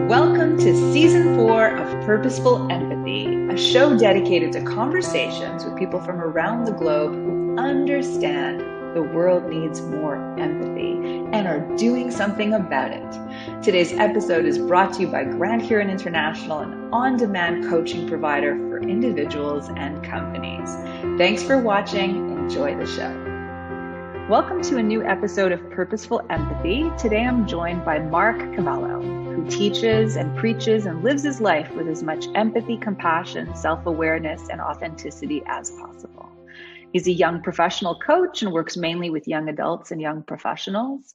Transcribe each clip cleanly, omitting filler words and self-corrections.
Welcome to Season 4 of Purposeful Empathy, a show dedicated to conversations with people from around the globe who understand the world needs more empathy and are doing something about it. Today's episode is brought to you by Grand Huron International, an on-demand coaching provider for individuals and companies. Thanks for watching. Enjoy the show. Welcome to a new episode of Purposeful Empathy. Today I'm joined by Mark Cavallo, who teaches and preaches and lives his life with as much empathy, compassion, self-awareness, and authenticity as possible. He's a young professional coach and works mainly with young adults and young professionals.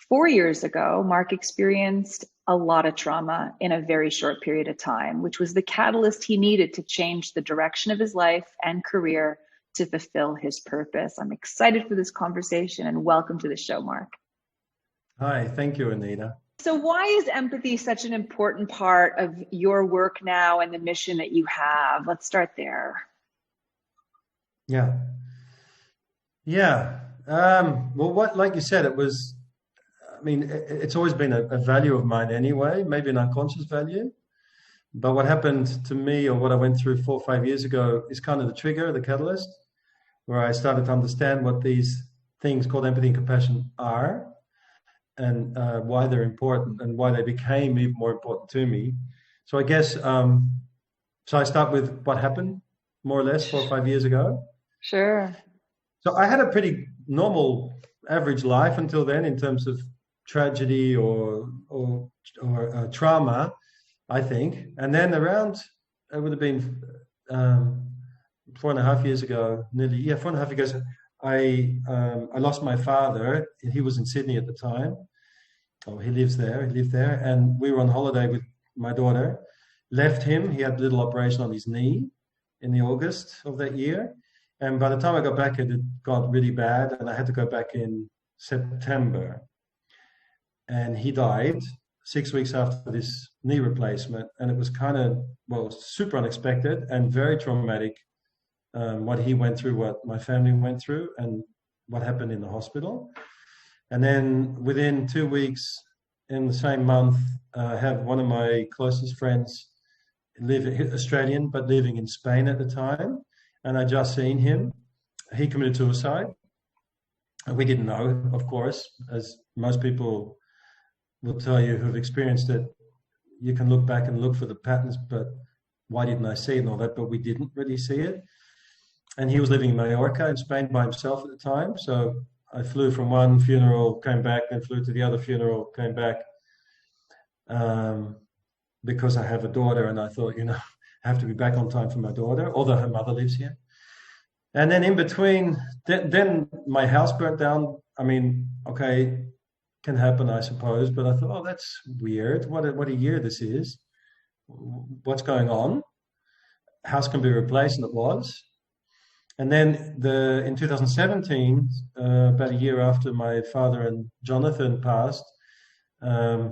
4 years ago, Mark experienced a lot of trauma in a very short period of time, which was the catalyst he needed to change the direction of his life and career to fulfill his purpose. I'm excited for this conversation and welcome to the show, Mark. Hi, thank you, Anita. So why is empathy such an important part of your work now and the mission that you have? Let's start there. Yeah. Well, like you said, it's always been a value of mine anyway, maybe an unconscious value. But what happened to me, or what I went through 4 or 5 years ago, is kind of the trigger, the catalyst, where I started to understand what these things called empathy and compassion are, and why they're important and why they became even more important to me. So I guess, so I start with what happened more or less 4 or 5 years ago. Sure. So I had a pretty normal, average life until then in terms of tragedy or trauma, I think. And then it would have been 4.5 years ago, 4.5 years ago, I lost my father. He was in Sydney at the time. He lived there. And we were on holiday with my daughter. Left him. He had a little operation on his knee in the August of that year. And by the time I got back, it had got really bad. And I had to go back in September. And he died 6 weeks after this knee replacement. And it was super unexpected and very traumatic. What he went through, what my family went through, and what happened in the hospital. And then within 2 weeks, in the same month, I have one of my closest friends, Australian, but living in Spain at the time. And I just seen him. He committed suicide. We didn't know, of course, as most people will tell you who've experienced it. You can look back and look for the patterns, but why didn't I see it and all that? But we didn't really see it. And he was living in Mallorca in Spain by himself at the time. So I flew from one funeral, came back, then flew to the other funeral, came back, because I have a daughter and I thought, I have to be back on time for my daughter, although her mother lives here. And then in between, then my house burnt down. Okay, can happen, I suppose. But I thought, that's weird. What a year this is. What's going on? House can be replaced, and it was. And then in 2017, about a year after my father and Jonathan passed, I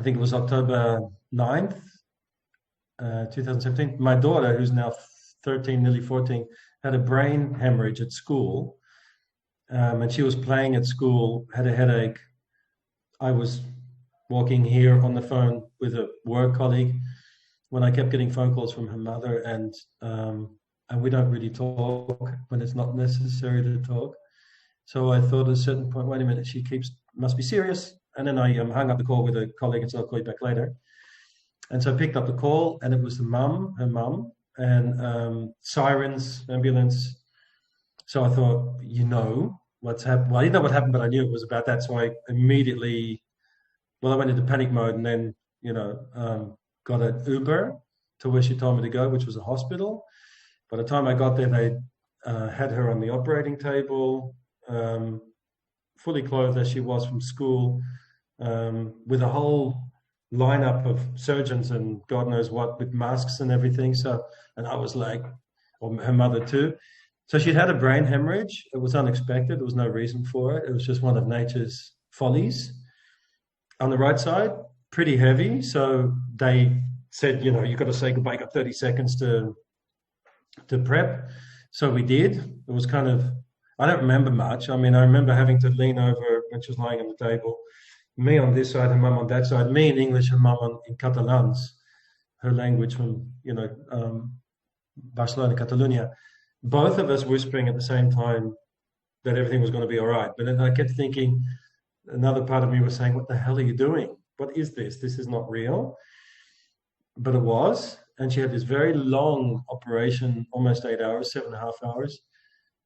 think it was October 9th, 2017, my daughter, who's now 13, nearly 14, had a brain hemorrhage at school. And she was playing at school, had a headache. I was walking here on the phone with a work colleague when I kept getting phone calls from her mother, and we don't really talk when it's not necessary to talk. So I thought at a certain point, wait a minute, must be serious. And then I hung up the call with a colleague and said, I'll call you back later. And so I picked up the call, and it was her mum, and sirens, ambulance. So I thought, what's happened? Well, I didn't know what happened, but I knew it was about that. So I immediately, I went into panic mode, and then, got an Uber to where she told me to go, which was a hospital. By the time I got there, they had her on the operating table, fully clothed as she was from school, with a whole lineup of surgeons and God knows what, with masks and everything. So, and I was like, or her mother too. So she'd had a brain hemorrhage. It was unexpected. There was no reason for it. It was just one of nature's follies. On the right side, pretty heavy. So they said, you've got to say goodbye. You got 30 seconds to prep. So we did. It was kind of, I don't remember much. I remember having to lean over when she was lying on the table me on this side and mum on that side, me in English and mum in Catalans, her language from, Barcelona, Catalonia, both of us whispering at the same time that everything was going to be all right. But then I kept thinking, another part of me was saying, what the hell are you doing? What is this? This is not real. But it was. And she had this very long operation, almost 8 hours, 7.5 hours,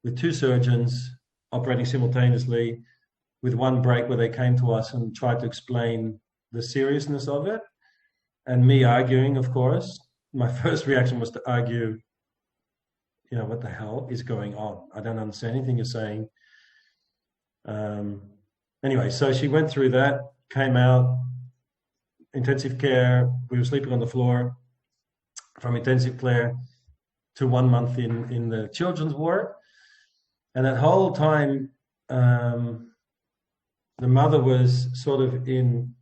with two surgeons operating simultaneously, with one break where they came to us and tried to explain the seriousness of it. And me arguing, of course. My first reaction was to argue, what the hell is going on? I don't understand anything you're saying. Anyway, so she went through that, came out, intensive care. We were sleeping on the floor. From intensive care to 1 month in the children's ward. And that whole time, the mother was sort of in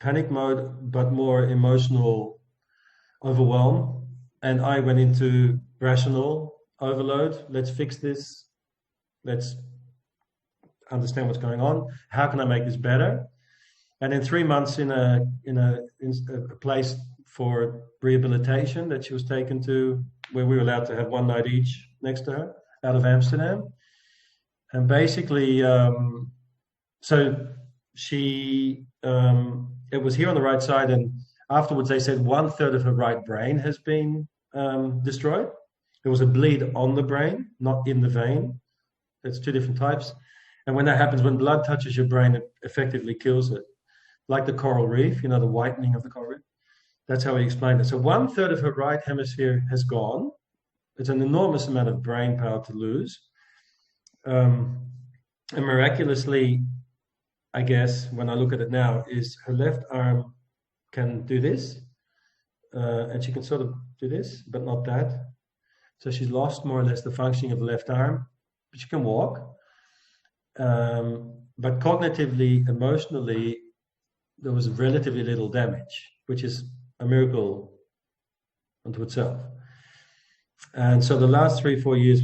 panic mode, but more emotional overwhelm. And I went into rational overload. Let's fix this. Let's understand what's going on. How can I make this better? And in 3 months in a place for rehabilitation that she was taken to, where we were allowed to have one night each next to her, out of Amsterdam. And basically, so she, it was here on the right side, and afterwards they said 1/3 of her right brain has been destroyed. There was a bleed on the brain, not in the vein. It's two different types. And when that happens, when blood touches your brain, it effectively kills it. Like the coral reef, the whitening of the coral reef. That's how he explained it. So 1/3 of her right hemisphere has gone. It's an enormous amount of brain power to lose. And miraculously, I guess, when I look at it now, is her left arm can do this. And she can sort of do this, but not that. So she's lost more or less the functioning of the left arm, but she can walk. But cognitively, emotionally, there was relatively little damage, which is a miracle unto itself. And so the last 3-4 years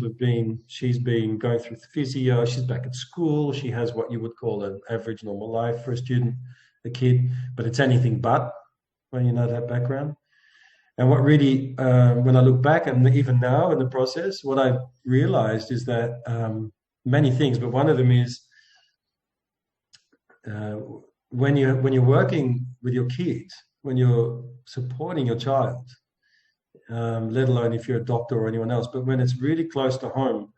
she's been going through physio, she's back at school, she has what you would call an average normal life for a student, a kid, but it's anything but when you know that background. And what really, when I look back and even now in the process, what I've realized is that many things, but one of them is when you're working with your kids, when you're supporting your child, let alone if you're a doctor or anyone else, but when it's really close to home,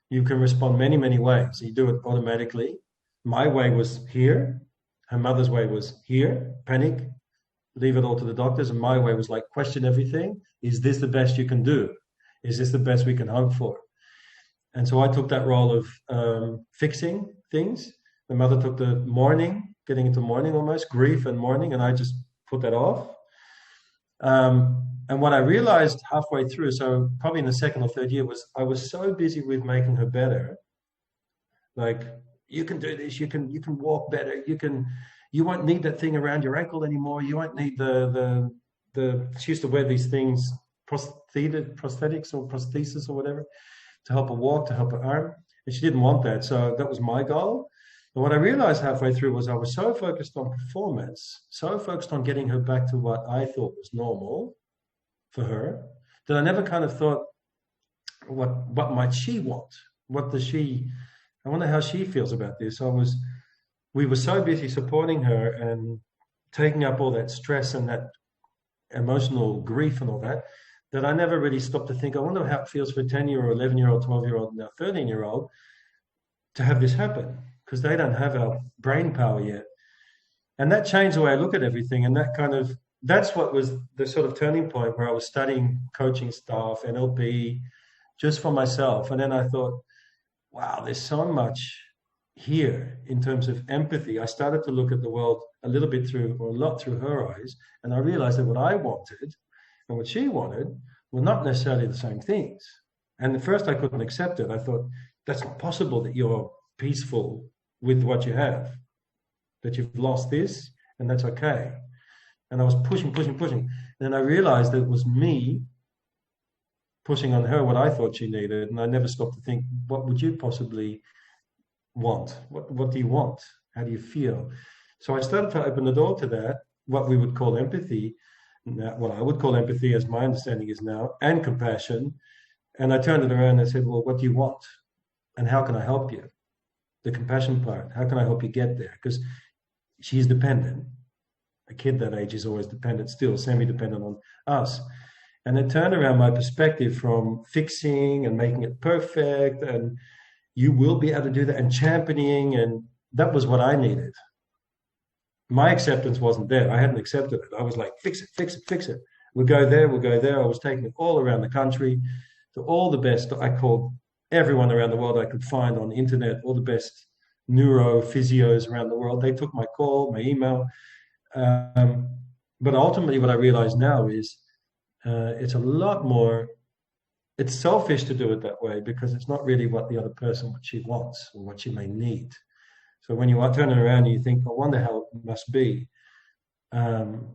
you can respond many, many ways. You do it automatically. My way was here. Her mother's way was here, panic, leave it all to the doctors. And my way was like, question everything. Is this the best you can do? Is this the best we can hope for? And so I took that role of fixing things. The mother took the mourning, getting into mourning almost, grief and mourning, and I just put that off. And what I realized halfway through, so probably in the second or third year, was I was so busy with making her better. Like, you can do this, you can walk better, you won't need that thing around your ankle anymore, you won't need she used to wear these things, prosthetics or prosthesis or whatever, to help her walk, to help her arm. And she didn't want that. So that was my goal. And what I realized halfway through was I was so focused on performance, so focused on getting her back to what I thought was normal for her, that I never kind of thought, what might she want? I wonder how she feels about this. We were so busy supporting her and taking up all that stress and that emotional grief and all that, that I never really stopped to think, I wonder how it feels for a 10-year-old, 11-year-old, 12-year-old, now 13-year-old to have this happen, because they don't have our brain power yet. And that changed the way I look at everything. And that's what was the sort of turning point, where I was studying coaching staff, NLP, just for myself. And then I thought, wow, there's so much here in terms of empathy. I started to look at the world a lot through her eyes. And I realized that what I wanted and what she wanted were not necessarily the same things. And at first I couldn't accept it. I thought, that's not possible that you're peaceful with what you have, that you've lost this, and that's okay. And I was pushing. And then I realized that it was me pushing on her what I thought she needed. And I never stopped to think, what would you possibly want? What do you want? How do you feel? So I started to open the door to that, what we would call empathy, what I would call empathy as my understanding is now, and compassion. And I turned it around and I said, well, what do you want? And how can I help you? The compassion part, how can I help you get there? Because she's dependent. A kid that age is always dependent, still semi-dependent on us. And it turned around my perspective from fixing and making it perfect, and you will be able to do that, and championing, and that was what I needed. My acceptance wasn't there. I hadn't accepted it. I was like, fix it, fix it, fix it. We'll go there, we'll go there. I was taking it all around the country to all the best. I called everyone around the world I could find on the internet, all the best neuro physios around the world. They took my call, my email. But ultimately what I realize now is it's a lot more, it's selfish to do it that way because it's not really what the other person, what she wants or what she may need. So when you are turning around and you think, I wonder how it must be, cognitively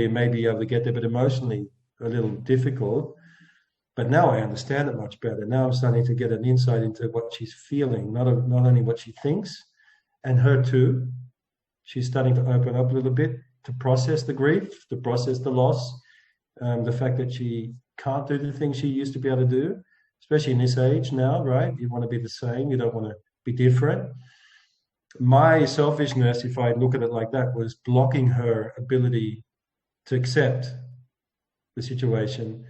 it may be able to get there, but emotionally a little difficult. But now I understand it much better. Now I'm starting to get an insight into what she's feeling, not only what she thinks, and her too. She's starting to open up a little bit to process the grief, to process the loss, the fact that she can't do the things she used to be able to do, especially in this age now, right? You want to be the same. You don't want to be different. My selfishness, if I look at it like that, was blocking her ability to accept the situation,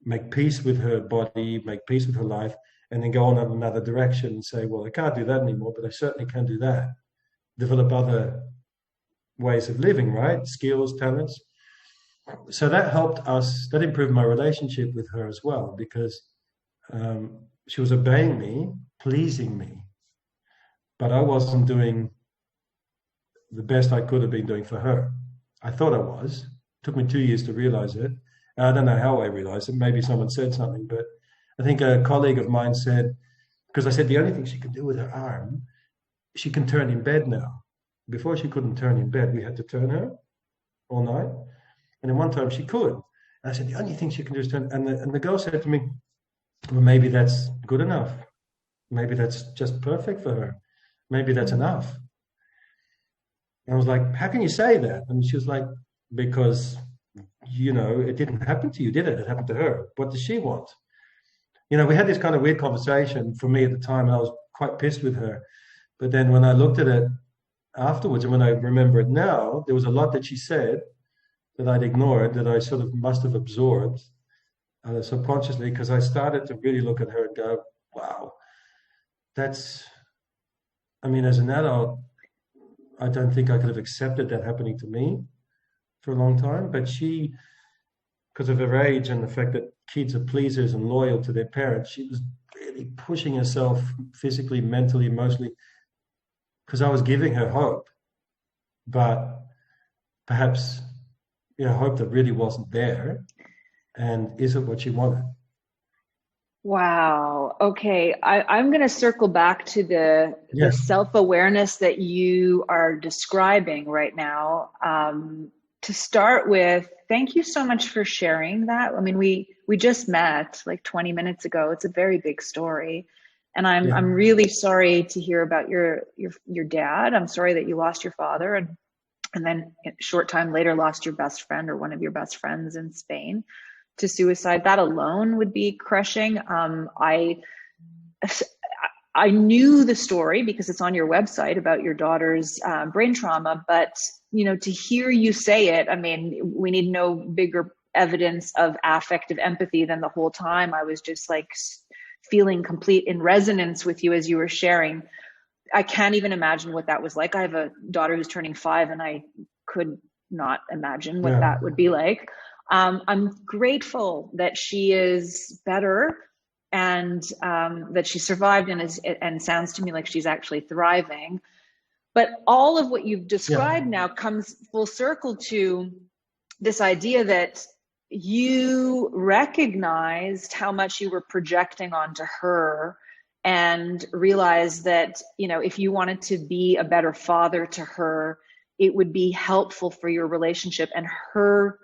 make peace with her body, make peace with her life, and then go on in another direction and say, well, I can't do that anymore, but I certainly can do that. Develop other ways of living, right? Skills, talents. So that helped us, that improved my relationship with her as well, because she was obeying me, pleasing me, but I wasn't doing the best I could have been doing for her. I thought I was. It took me 2 years to realize it. I don't know how I realized it. Maybe someone said something, but I think a colleague of mine said, because I said the only thing she can do with her arm, she can turn in bed now. Before she couldn't turn in bed, we had to turn her all night. And then one time she could. And I said, the only thing she can do is turn. And the girl said to me, well, maybe that's good enough. Maybe that's just perfect for her. Maybe that's enough. And I was like, how can you say that? And she was like, because, you know, it didn't happen to you, did it? It happened to her. What does she want? You know, we had this kind of weird conversation for me at the time, and I was quite pissed with her. But then when I looked at it afterwards, and when I remember it now, there was a lot that she said that I'd ignored, that I sort of must have absorbed subconsciously, because I started to really look at her and go, wow, that's, I mean, as an adult, I don't think I could have accepted that happening to me for a long time. But she, because of her age and the fact that kids are pleasers and loyal to their parents, she was really pushing herself physically, mentally, emotionally, because I was giving her hope, but perhaps, you know, hope that really wasn't there. And is it what she wanted? Wow. Okay. I'm going to circle back to the self-awareness that you are describing right now. To start with, thank you so much for sharing that. I mean, we just met like 20 minutes ago. It's a very big story. And I'm really sorry to hear about your dad. I'm sorry that you lost your father and then a short time later lost your best friend or one of your best friends in Spain to suicide. That alone would be crushing. I knew the story because it's on your website about your daughter's brain trauma, but you know, to hear you say it, I mean, we need no bigger evidence of affective empathy than the whole time I was just like feeling complete in resonance with you as you were sharing. I can't even imagine what that was like. I have a daughter who's turning 5 and I could not imagine what that would be like. I'm grateful that she is better and that she survived and sounds to me like she's actually thriving. But all of what you've described now comes full circle to this idea that you recognized how much you were projecting onto her and realized that, you know, if you wanted to be a better father to her, it would be helpful for your relationship and her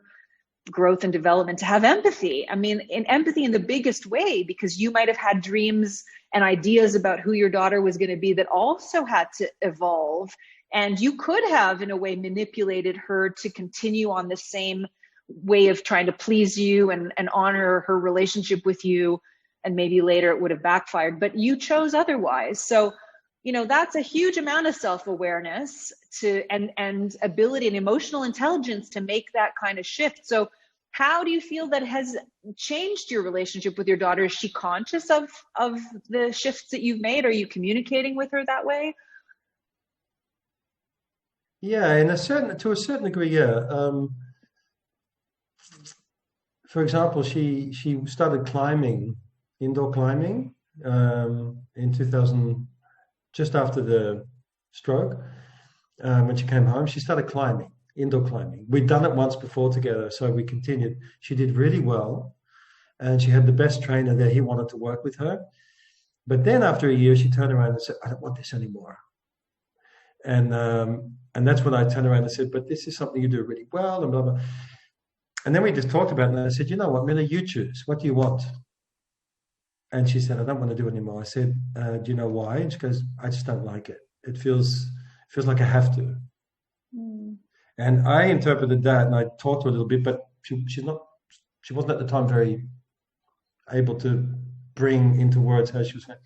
growth and development to have empathy. I mean, in empathy in the biggest way, because you might have had dreams and ideas about who your daughter was going to be that also had to evolve. And you could have, in a way, manipulated her to continue on the same way of trying to please you and honor her relationship with you. And maybe later it would have backfired, but you chose otherwise. So, you know, that's a huge amount of self-awareness and ability and emotional intelligence to make that kind of shift. So how do you feel that has changed your relationship with your daughter? Is she conscious of the shifts that you've made? Are you communicating with her that way? Yeah, to a certain degree, yeah. For example, she started climbing, indoor climbing, in 2000, just after the stroke. When she came home, she started climbing, indoor climbing. We'd done it once before together, so we continued. She did really well, and she had the best trainer there. He wanted to work with her. But then after a year, she turned around and said, I don't want this anymore. And that's when I turned around and said, but this is something you do really well, and blah, blah. And then we just talked about it, and I said, you know what, Mila, you choose. What do you want? And she said, I don't want to do it anymore. I said, do you know why? And she goes, I just don't like it. It feels like I have to. Mm. And I interpreted that, and I talked to her a little bit, but she wasn't at the time very able to bring into words how she was saying.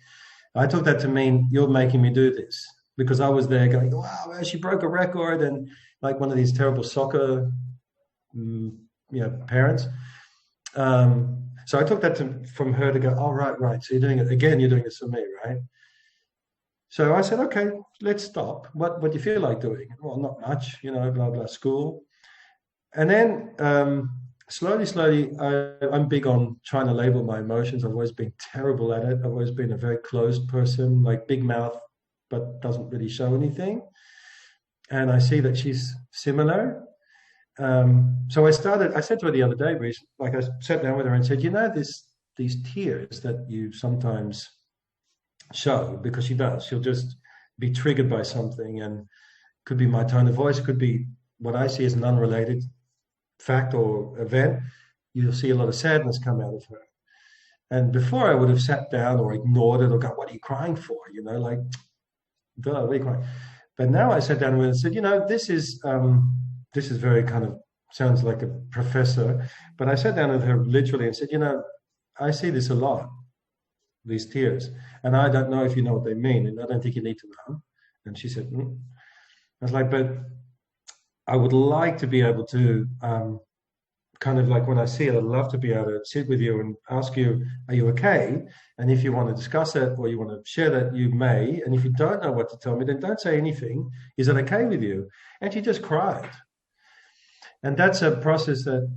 I took that to mean, you're making me do this, because I was there going, wow, she broke a record, and like one of these terrible soccer parents. So I took that from her to go, oh, right. So you're doing it again. You're doing this for me, right? So I said, okay, let's stop. What do you feel like doing? Well, not much, blah, blah, school. And then slowly, I'm big on trying to label my emotions. I've always been terrible at it. I've always been a very closed person, like big mouth, but doesn't really show anything. And I see that she's similar. So I said to her the other day, like I sat down with her and said, these tears that you sometimes show, because she'll just be triggered by something, and could be my tone of voice, could be what I see as an unrelated fact or event. You'll see a lot of sadness come out of her. And before I would have sat down or ignored it or gone, what are you crying for? Like, duh, what are you crying? But now I sat down with her and said, this is very kind of, sounds like a professor, but I sat down with her literally and said, I see this a lot, these tears, and I don't know if you know what they mean, and I don't think you need to know. And she said, I was like, but I would like to be able to, kind of like when I see it, I'd love to be able to sit with you and ask you, are you okay? And if you want to discuss it or you want to share that, you may. And if you don't know what to tell me, then don't say anything. Is it okay with you? And she just cried. And that's a process that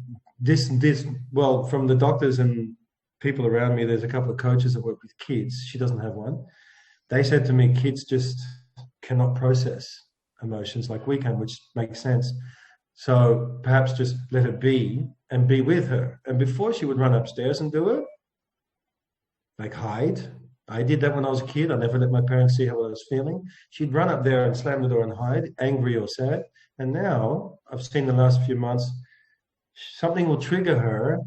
well, from the doctors and people around me, there's a couple of coaches that work with kids. She doesn't have one. They said to me, kids just cannot process emotions like we can, which makes sense. So perhaps just let her be and be with her. And before she would run upstairs and do it, like hide. I did that when I was a kid. I never let my parents see how I was feeling. She'd run up there and slam the door and hide, angry or sad. And now I've seen the last few months, something will trigger her.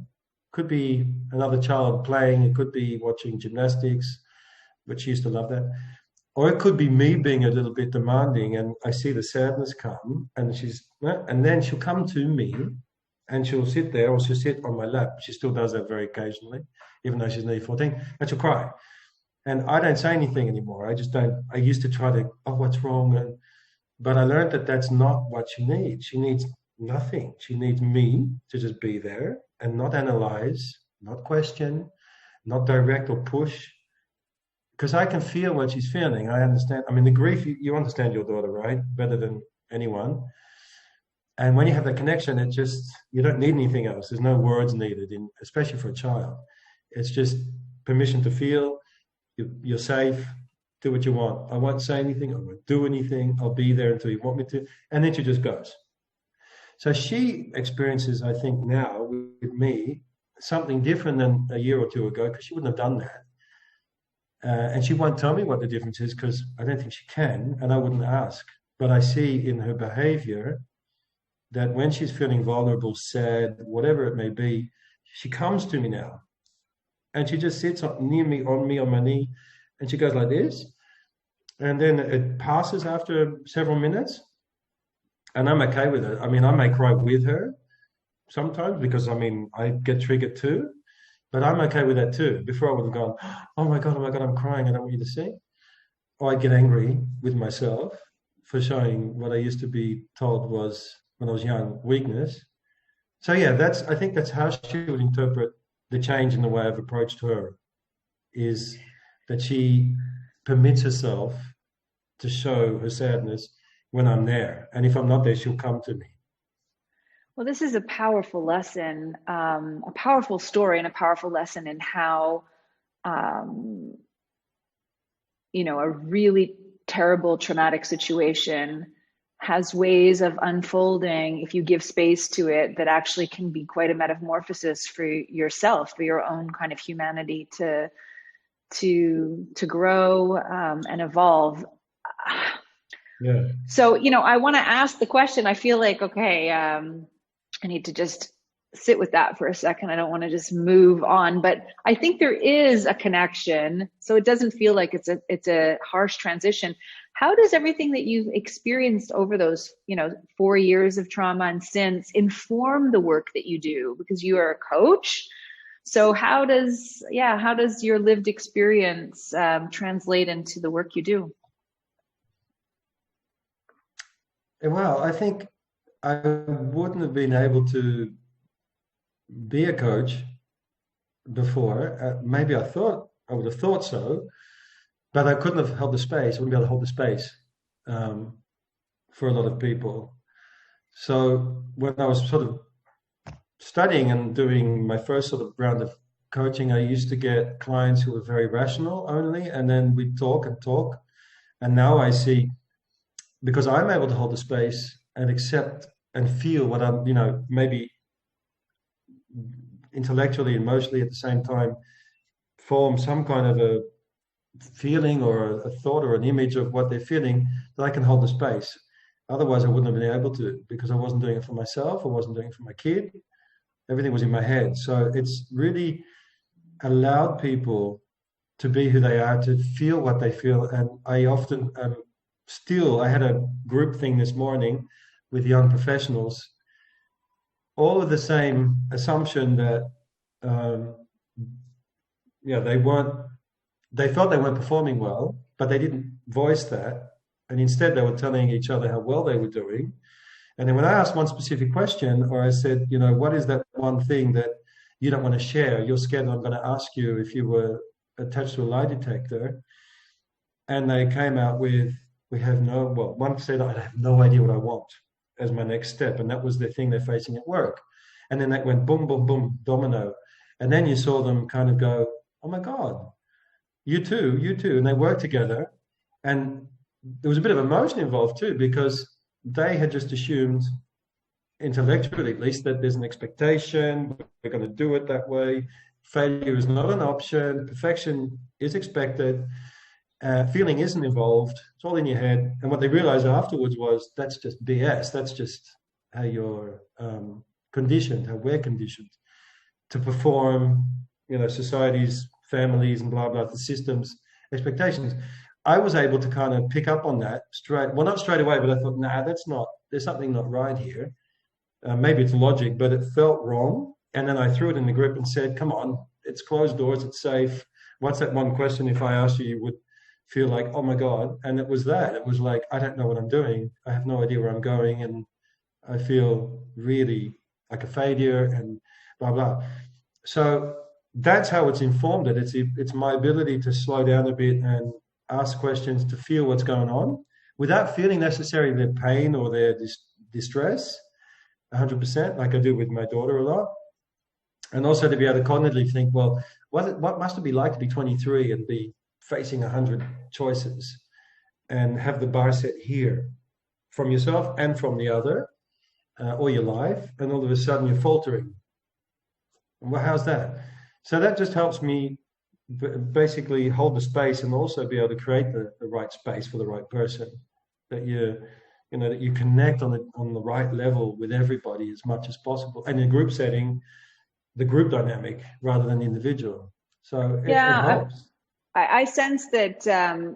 Could be another child playing. It could be watching gymnastics, but she used to love that. Or it could be me being a little bit demanding, and I see the sadness come, and then she'll come to me, and she'll sit there, or she'll sit on my lap. She still does that very occasionally, even though she's nearly 14, and she'll cry. And I don't say anything anymore. I just don't. I used to try to, what's wrong? But I learned that that's not what she needs. She needs nothing. She needs me to just be there and not analyze, not question, not direct or push. Because I can feel what she's feeling. I understand. I mean, the grief, you understand your daughter, right? Better than anyone. And when you have that connection, you don't need anything else. There's no words needed, especially for a child. It's just permission to feel. You're safe. Do what you want. I won't say anything. I won't do anything. I'll be there until you want me to. And then she just goes. So she experiences, I think now with me, something different than a year or two ago, because she wouldn't have done that. And she won't tell me what the difference is, because I don't think she can, and I wouldn't ask. But I see in her behavior that when she's feeling vulnerable, sad, whatever it may be, she comes to me now. And she just sits near me, on my knee, and she goes like this. And then it passes after several minutes, and I'm okay with it. I mean, I may cry with her sometimes because, I mean, I get triggered too, but I'm okay with that too. Before I would have gone, oh my God, I'm crying, I don't want you to see. Or I get angry with myself for showing what I used to be told was, when I was young, weakness. So yeah, I think that's how she would interpret the change in the way I've approached her, is that she permits herself to show her sadness when I'm there. And if I'm not there, she'll come to me. Well, this is a powerful lesson, a powerful story, and a powerful lesson in how, a really terrible, traumatic situation has ways of unfolding, if you give space to it, that actually can be quite a metamorphosis for yourself, for your own kind of humanity to grow and evolve. Yeah. So, I want to ask the question. I feel like, okay, I need to just sit with that for a second. I don't want to just move on, but I think there is a connection. So it doesn't feel like it's a harsh transition. How does everything that you've experienced over those, 4 years of trauma and since inform the work that you do? Because you are a coach. So how does your lived experience translate into the work you do? Well, I think I wouldn't have been able to be a coach before. Maybe I would have thought so, but I couldn't have held the space. I wouldn't be able to hold the space for a lot of people. So when I was sort of studying and doing my first sort of round of coaching, I used to get clients who were very rational only, and then we'd talk and talk. And now I see, because I'm able to hold the space and accept and feel what I'm, maybe intellectually, emotionally at the same time, form some kind of a feeling or a thought or an image of what they're feeling, that I can hold the space. Otherwise, I wouldn't have been able to, because I wasn't doing it for myself. I wasn't doing it for my kid. Everything was in my head. So it's really allowed people to be who they are, to feel what they feel. And I often I had a group thing this morning with young professionals, all with the same assumption that they felt they weren't performing well, but they didn't voice that. And instead they were telling each other how well they were doing. And then when I asked one specific question, or I said, what is that one thing that you don't want to share? You're scared that I'm going to ask you if you were attached to a lie detector. And they came out with, one said, I have no idea what I want as my next step. And that was the thing they're facing at work. And then that went boom, boom, boom, domino. And then you saw them kind of go, oh my God, you too. And they worked together. And there was a bit of emotion involved too, because they had just assumed, intellectually at least, that there's an expectation, we're going to do it that way. Failure is not an option. Perfection is expected. Feeling isn't involved. It's all in your head. And what they realized afterwards was, that's just BS. That's just how you're conditioned, how we're conditioned to perform, society's, families, and blah, blah, the system's expectations. I was able to kind of pick up on that not straight away, but I thought, there's something not right here. Maybe it's logic, but it felt wrong. And then I threw it in the group and said, come on, it's closed doors, it's safe. What's that one question, if I asked you would feel like, oh my God? And it was that. It was like, I don't know what I'm doing. I have no idea where I'm going. And I feel really like a failure and blah, blah. So that's how it's informed it. It's my ability to slow down a bit and ask questions, to feel what's going on without feeling necessarily their pain or their distress 100%, like I do with my daughter a lot. And also to be able to cognitively think, well, what must it be like to be 23 and be facing 100 choices and have the bar set here from yourself and from the other, or your life, and all of a sudden you're faltering. Well, how's that? So that just helps me basically hold the space and also be able to create the right space for the right person, that you're that you connect on the right level with everybody as much as possible. And in a group setting, the group dynamic rather than the individual. So it helps. I sense that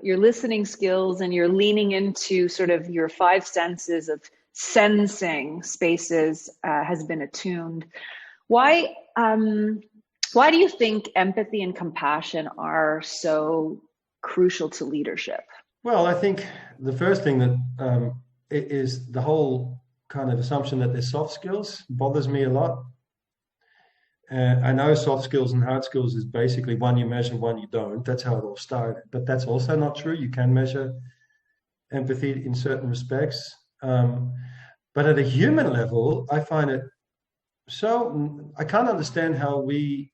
your listening skills and you're leaning into sort of your five senses of sensing spaces has been attuned. Why do you think empathy and compassion are so crucial to leadership? Well, I think the first thing that is the whole kind of assumption that there's soft skills bothers me a lot. I know soft skills and hard skills is basically one you measure, one you don't. That's how it all started. But that's also not true. You can measure empathy in certain respects. But at a human level, I find it I can't understand how we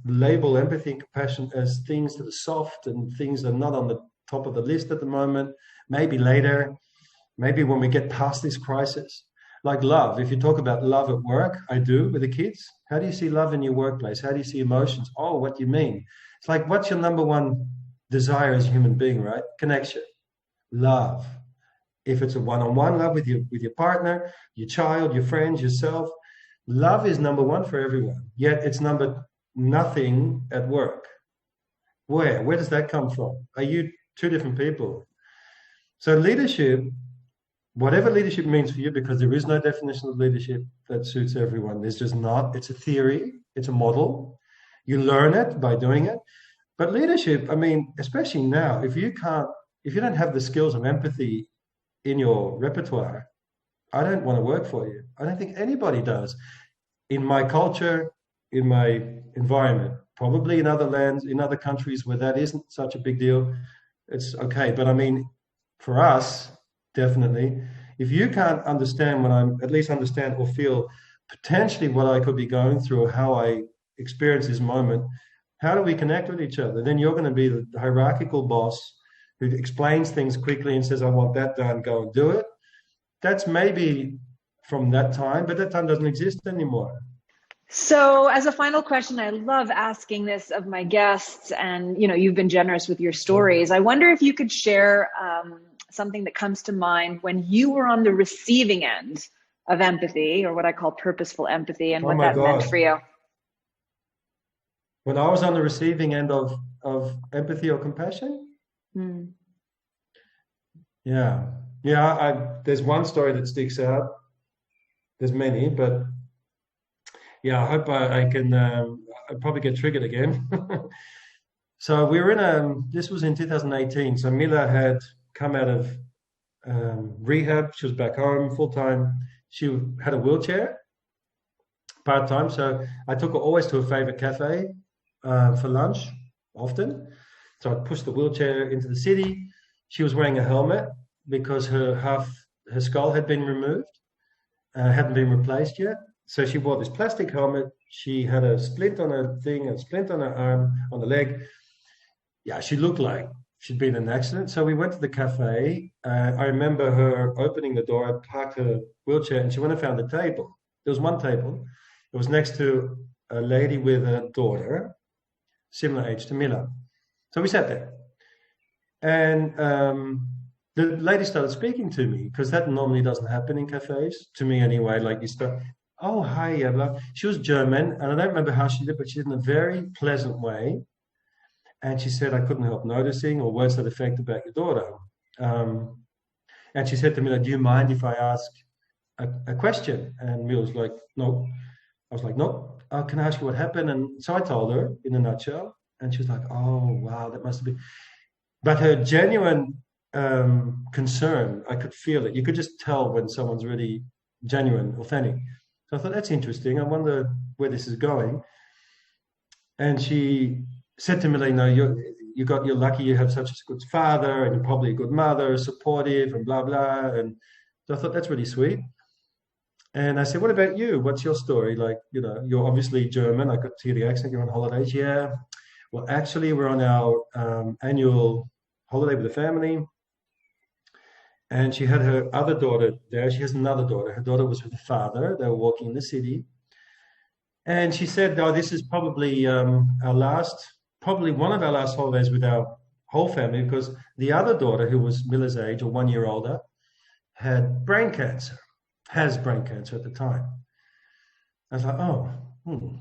label empathy and compassion as things that are soft and things that are not on the top of the list at the moment. Maybe later, maybe when we get past this crisis. Like love, if you talk about love at work, I do with the kids. How do you see love in your workplace? How do you see emotions? Oh, what do you mean? It's like, what's your number one desire as a human being, right? Connection, love. If it's a one-on-one love with your partner, your child, your friends, yourself, love is number one for everyone. Yet it's number nothing at work. Where does that come from? Are you two different people? So leadership, whatever leadership means for you, because there is no definition of leadership that suits everyone. There's just not. It's a theory. It's a model. You learn it by doing it. But leadership, I mean, especially now, if you don't have the skills of empathy in your repertoire, I don't want to work for you. I don't think anybody does. In my culture, in my environment, probably in other lands, in other countries where that isn't such a big deal, it's okay. But I mean, for us, definitely, if you can't understand at least understand or feel potentially what I could be going through or how I experience this moment, how do we connect with each other? Then you're going to be the hierarchical boss who explains things quickly and says, I want that done, go and do it. That's maybe from that time, but that time doesn't exist anymore. So as a final question, I love asking this of my guests, and you've been generous with your stories. I wonder if you could share something that comes to mind when you were on the receiving end of empathy, or what I call purposeful empathy, and what that meant for you. When I was on the receiving end of empathy or compassion? Yeah. There's one story that sticks out. There's many, but yeah, I hope I can I'll probably get triggered again. So we were this was in 2018. So Mila had come out of rehab. She was back home full-time. She had a wheelchair, part-time. So I took her always to her favorite cafe for lunch, often. So I'd push the wheelchair into the city. She was wearing a helmet because her skull had been removed, hadn't been replaced yet. So she wore this plastic helmet. She had a splint on her thing, a splint on her arm, on the leg. Yeah, she looked like she'd been in an accident. So we went to the cafe. I remember her opening the door. I parked her wheelchair and she went and found a table. There was one table. It was next to a lady with a daughter, similar age to Mila. So we sat there. And the lady started speaking to me, because that normally doesn't happen in cafes, to me anyway. Like you start, oh, hi, yeah, blah. She was German, and I don't remember how she did, but she did it in a very pleasant way. And she said, I couldn't help noticing, or words to that effect, about your daughter. And she said to me, like, do you mind if I ask a question? And Mila was like, no. I was like, no. Can I ask you what happened? And so I told her in a nutshell. And she was like, oh, wow, that must have been. But her genuine concern, I could feel it. You could just tell when someone's really genuine, authentic. So I thought, that's interesting. I wonder where this is going. And she said to me, like, no, you're lucky you have such a good father, and you're probably a good mother, supportive, and blah, blah. And so I thought, that's really sweet. And I said, what about you? What's your story? Like, you're obviously German. I could hear the accent. You're on holidays. Yeah. Well, actually, we're on our annual holiday with the family. And she had her other daughter there. She has another daughter. Her daughter was with the father. They were walking in the city. And she said, oh, this is probably probably one of our last holidays with our whole family, because the other daughter, who was Mila's age, or 1 year older, had brain cancer, has brain cancer at the time. I was like, oh,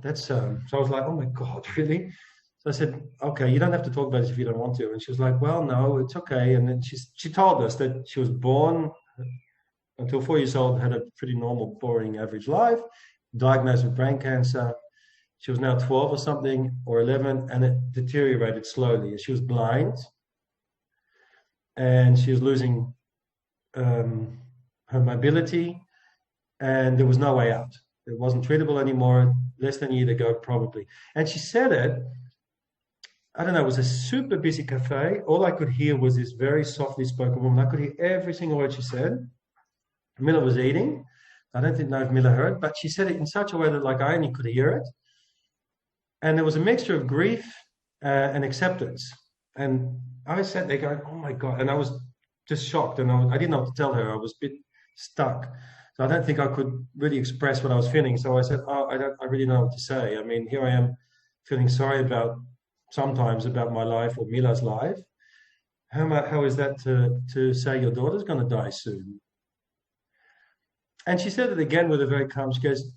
that's so I was like, oh my God, really? So I said, okay, you don't have to talk about this if you don't want to. And she was like, well, no, it's okay. And then she told us that she was born until 4 years old, had a pretty normal, boring, average life, diagnosed with brain cancer. She was now 12 or something, or 11, and it deteriorated slowly. She was blind, and she was losing her mobility, and there was no way out. It wasn't treatable anymore, less than a year to go, probably. And she said it, I don't know, it was a super busy cafe. All I could hear was this very softly spoken woman. I could hear every single word she said. Miller was eating. I don't know if Miller heard, but she said it in such a way that like I only could hear it. And there was a mixture of grief and acceptance. And I sat there going, oh my God. And I was just shocked. And I didn't know what to tell her. I was a bit stuck. So I don't think I could really express what I was feeling. So I said, oh, I really don't know what to say. I mean, here I am feeling sorry sometimes about my life or Mila's life. How is that to say your daughter's going to die soon? And she said it again with a very calm, she goes,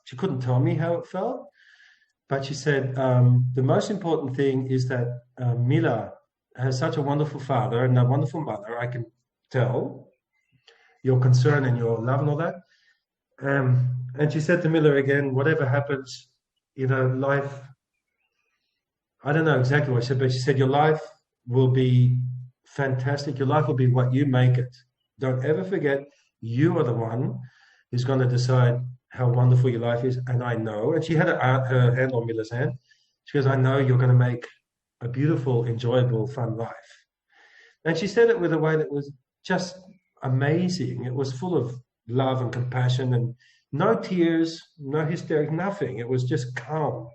she couldn't tell me how it felt. But she said, the most important thing is that Mila has such a wonderful father and a wonderful mother. I can tell your concern and your love and all that. And she said to Miller again, whatever happens, life, I don't know exactly what she said, but she said, your life will be fantastic. Your life will be what you make it. Don't ever forget, you are the one who's going to decide how wonderful your life is. And I know, and she had her hand on Miller's hand. She goes, I know you're going to make a beautiful, enjoyable, fun life. And she said it with a way that was just amazing. It was full of love and compassion and no tears, no hysterics, nothing. It was just calm.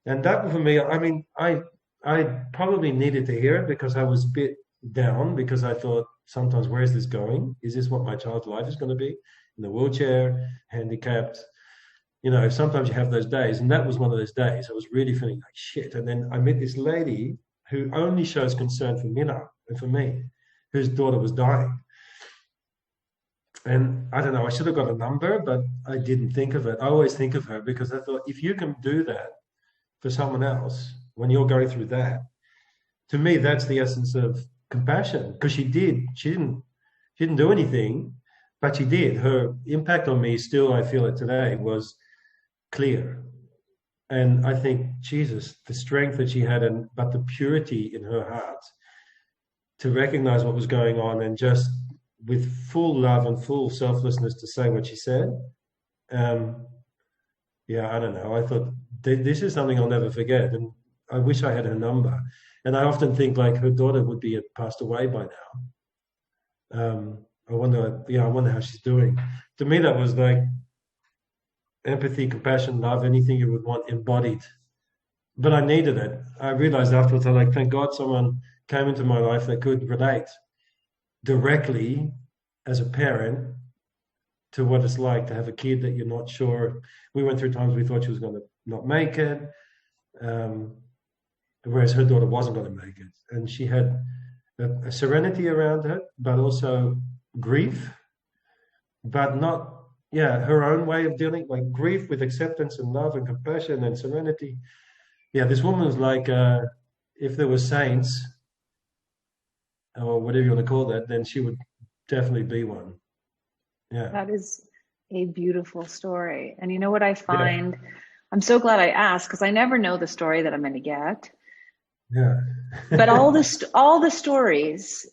And that for me, I mean, I probably needed to hear it because I was a bit down because I thought sometimes, where is this going? Is this what my child's life is going to be? In a wheelchair, handicapped. Sometimes you have those days. And that was one of those days. I was really feeling like shit. And then I met this lady who only shows concern for Mina and for me, whose daughter was dying. And I don't know, I should have got a number, but I didn't think of it. I always think of her because I thought, if you can do that for someone else when you're going through that, to me, that's the essence of compassion. Because she didn't do anything, but she did. Her impact on me, still, I feel it today, was clear. And I think, Jesus, the strength that she had, but the purity in her heart to recognize what was going on and just with full love and full selflessness to say what she said. I don't know. I thought, this is something I'll never forget. And I wish I had her number. And I often think like her daughter would be passed away by now. I wonder how she's doing. To me, that was like empathy, compassion, love, anything you would want embodied. But I needed it. I realized afterwards, thank God someone came into my life that could relate directly as a parent to what it's like to have a kid that you're not sure. We went through times we thought she was going to not make it, whereas her daughter wasn't going to make it. And she had a serenity around her, but also grief, but not, her own way of dealing, like grief with acceptance and love and compassion and serenity. Yeah, this woman was like, if there were saints, or whatever you want to call that, then she would definitely be one. Yeah. That is a beautiful story. And you know what I find? Yeah. I'm so glad I asked because I never know the story that I'm going to get. Yeah. But all the stories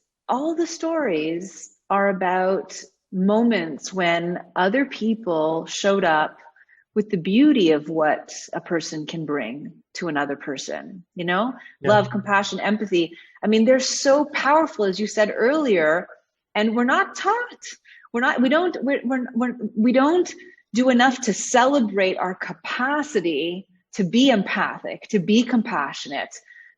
are about moments when other people showed up with the beauty of what a person can bring to another person, love, compassion, empathy. I mean, they're so powerful, as you said earlier, and we're not taught. We don't do enough to celebrate our capacity to be empathic, to be compassionate,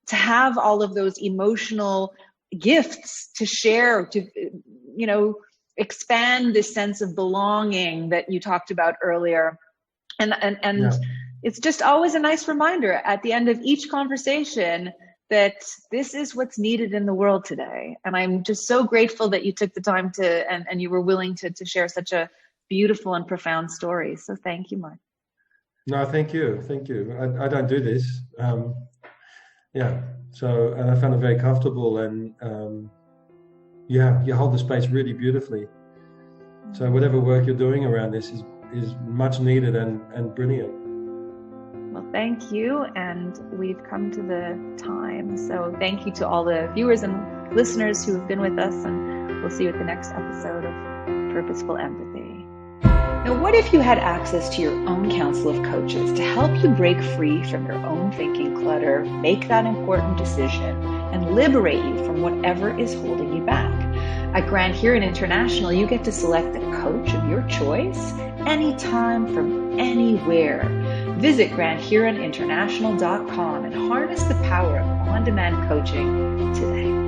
to have all of those emotional gifts to share, to, expand this sense of belonging that you talked about earlier. And it's just always a nice reminder at the end of each conversation that this is what's needed in the world today. And I'm just so grateful that you took the time to, and you were willing to share such a beautiful and profound story. So thank you, Mark. No, thank you. Thank you. I don't do this. Yeah. So, and I found it very comfortable, and yeah, you hold the space really beautifully. So whatever work you're doing around this is much needed and brilliant. Well, thank you. And we've come to the time. So thank you to all the viewers and listeners who have been with us, and we'll see you at the next episode of Purposeful Empathy. Now, what if you had access to your own council of coaches to help you break free from your own thinking clutter, make that important decision, and liberate you from whatever is holding you back? At Grand Huron International, you get to select a coach of your choice anytime from anywhere. Visit grandhuroninternational.com and harness the power of on-demand coaching today.